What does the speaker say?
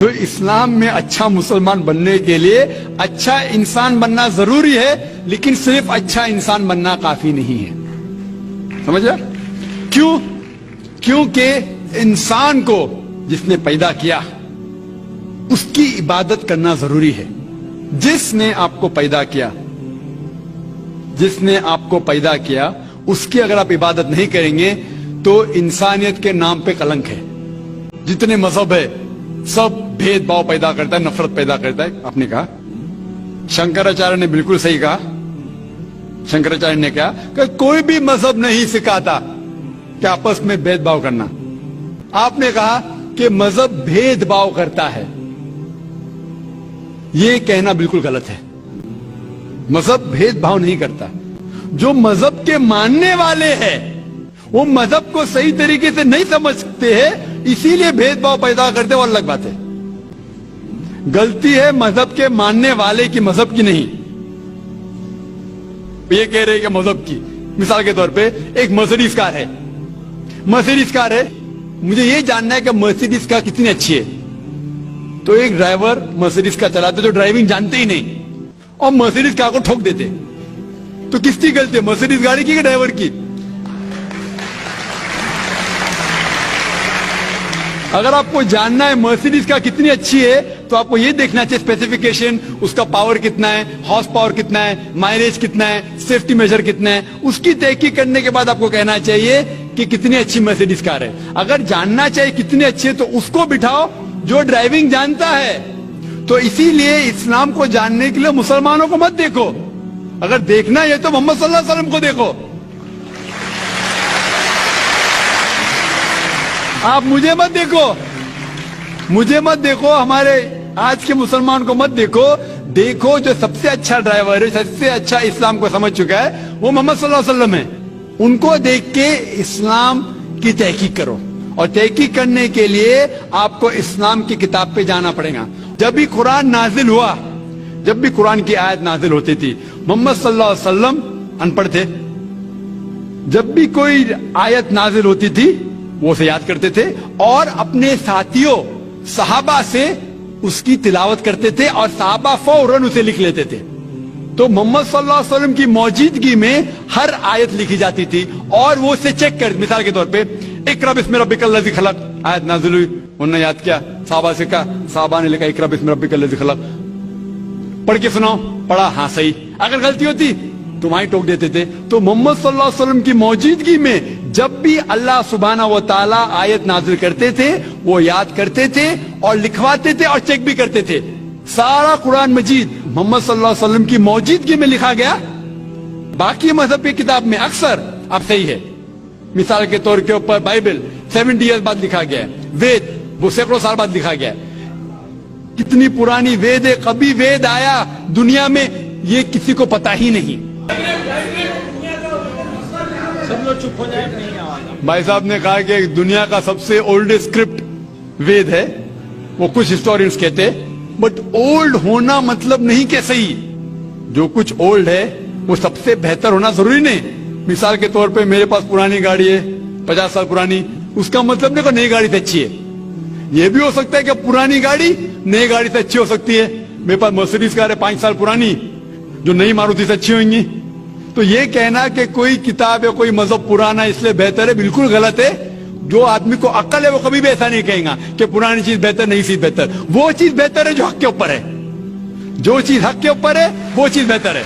تو اسلام میں اچھا مسلمان بننے کے لیے اچھا انسان بننا ضروری ہے، لیکن صرف اچھا انسان بننا کافی نہیں ہے. سمجھا؟ کیوں؟ کیونکہ انسان کو جس نے پیدا کیا اس کی عبادت کرنا ضروری ہے. جس نے آپ کو پیدا کیا، جس نے آپ کو پیدا کیا، اس کی اگر آپ عبادت نہیں کریں گے تو انسانیت کے نام پہ کلنک ہے. جتنے مذہب ہے سب بھید بھاؤ پیدا کرتا ہے، نفرت پیدا کرتا ہے. آپ نے کہا شنکراچاریہ نے بالکل صحیح کہا. شنکراچاریہ نے کہا کہ کوئی بھی مذہب نہیں سکھاتا کہ آپس میں بھید بھاؤ کرنا. آپ نے کہا کہ مذہب بھید بھاؤ کرتا ہے. یہ کہنا بالکل غلط ہے. مذہب بھید بھاؤ نہیں کرتا. جو مذہب کے ماننے والے ہیں وہ مذہب کو صحیح طریقے سے نہیں سمجھتے ہیں، اسی لیے بھید بھاؤ پیدا کرتے، وہ الگ بات ہے. غلطی ہے مذہب کے ماننے والے کی، مذہب کی نہیں. یہ کہہ رہے کہ مذہب کی، مثال کے طور پہ ایک مرسیڈیز کار ہے. مرسیڈیز کار ہے، مجھے یہ جاننا ہے کہ مرسیڈیز کار کتنی اچھی ہے. تو ایک ڈرائیور مرسیڈیز کار چلاتے جو ڈرائیونگ جانتے ہی نہیں اور مرسیڈیز کار کو ٹھوک دیتے، تو کس کی غلطی ہے؟ مرسیڈیز گاڑی کی کہ ڈرائیور کی؟ اگر آپ کو جاننا ہے مرسیڈیز کا کتنی اچھی ہے تو آپ کو یہ دیکھنا چاہیے اسپیسیفیکیشن، اس کا پاور کتنا ہے، ہارس پاور کتنا ہے، مائلیج کتنا ہے، سیفٹی میجر کتنا ہے. اس کی تحقیق کرنے کے بعد آپ کو کہنا چاہیے کہ کتنی اچھی مرسیڈیز کار ہے. اگر جاننا چاہیے کتنی اچھی ہے تو اس کو بٹھاؤ جو ڈرائیونگ جانتا ہے. تو اسی لیے اسلام کو جاننے کے لیے مسلمانوں کو مت دیکھو، اگر دیکھنا ہے تو محمد صلی اللہ علیہ وسلم کو دیکھو. آپ مجھے مت دیکھو، مجھے مت دیکھو، ہمارے آج کے مسلمان کو مت دیکھو. دیکھو جو سب سے اچھا ڈرائیور ہے، سب سے اچھا اسلام کو سمجھ چکا ہے، وہ محمد صلی اللہ علیہ وسلم ہے. ان کو دیکھ کے اسلام کی تحقیق کرو، اور تحقیق کرنے کے لیے آپ کو اسلام کی کتاب پہ جانا پڑے گا. جب بھی قرآن نازل ہوا، جب بھی قرآن کی آیت نازل ہوتی تھی، محمد صلی اللہ علیہ وسلم ان پڑھ تھے. جب بھی کوئی آیت نازل ہوتی تھی وہ اسے یاد کرتے تھے اور اپنے ساتھیوں صحابہ سے اس کی تلاوت کرتے تھے، اور صحابہ فوراً اسے لکھ لیتے تھے. تو محمد صلی اللہ علیہ وسلم کی موجودگی میں ہر آیت لکھی جاتی تھی اور وہ اسے چیک کر. مثال کے طور پہ اقرا بسم ربک الذی خلق آیت نازل ہوئی، انہوں نے یاد کیا، صحابہ سے کہا، صحابہ نے لکھا اقرا بسم ربک الذی خلق، پڑھ کے سناؤ، پڑھا، ہاں صحیح. اگر غلطی ہوتی تمہاری ٹوک دیتے تھے. تو محمد صلی اللہ علیہ وسلم کی موجودگی میں جب بھی اللہ سبحانہ و تعالیٰ آیت نازل کرتے تھے وہ یاد کرتے تھے اور لکھواتے تھے اور چیک بھی کرتے تھے. سارا قرآن مجید محمد صلی اللہ علیہ وسلم کی موجودگی میں لکھا گیا. باقی مذہب کی کتاب میں اکثر اب صحیح ہے. مثال کے طور کے اوپر بائبل 70 ایئرز بعد لکھا گیا ہے. وید وہ سینکڑوں سال بعد لکھا گیا ہے. کتنی پرانی وید ہے، کبھی وید آیا دنیا میں یہ کسی کو پتا ہی نہیں. بھائی صاحب نے کہا کہ دنیا کا سب سے اولڈ اسکرپٹ وید ہے. وہ کچھ ہسٹورینز کہتے ہیں، بٹ اولڈ ہونا مطلب نہیں کہ صحیح. جو کچھ اولڈ ہے وہ سب سے بہتر ہونا ضروری نہیں. مثال کے طور پہ میرے پاس پرانی گاڑی ہے 50 سال پرانی، اس کا مطلب نہیں کہ نئی گاڑی سے اچھی ہے. یہ بھی ہو سکتا ہے کہ پرانی گاڑی نئی گاڑی سے اچھی ہو سکتی ہے. میرے پاس مرسیڈیز کار ہے 5 سال پرانی، جو نئی ماروتی سے اچھی ہوئیں گی. تو یہ کہنا کہ کوئی کتاب یا کوئی مذہب پرانا اس لیے بہتر ہے، بالکل غلط ہے. جو آدمی کو عقل ہے وہ کبھی بھی ایسا نہیں کہیں گا کہ پرانی چیز بہتر، نئی چیز بہتر. وہ چیز بہتر ہے جو حق کے اوپر ہے. جو چیز حق کے اوپر ہے وہ چیز بہتر ہے.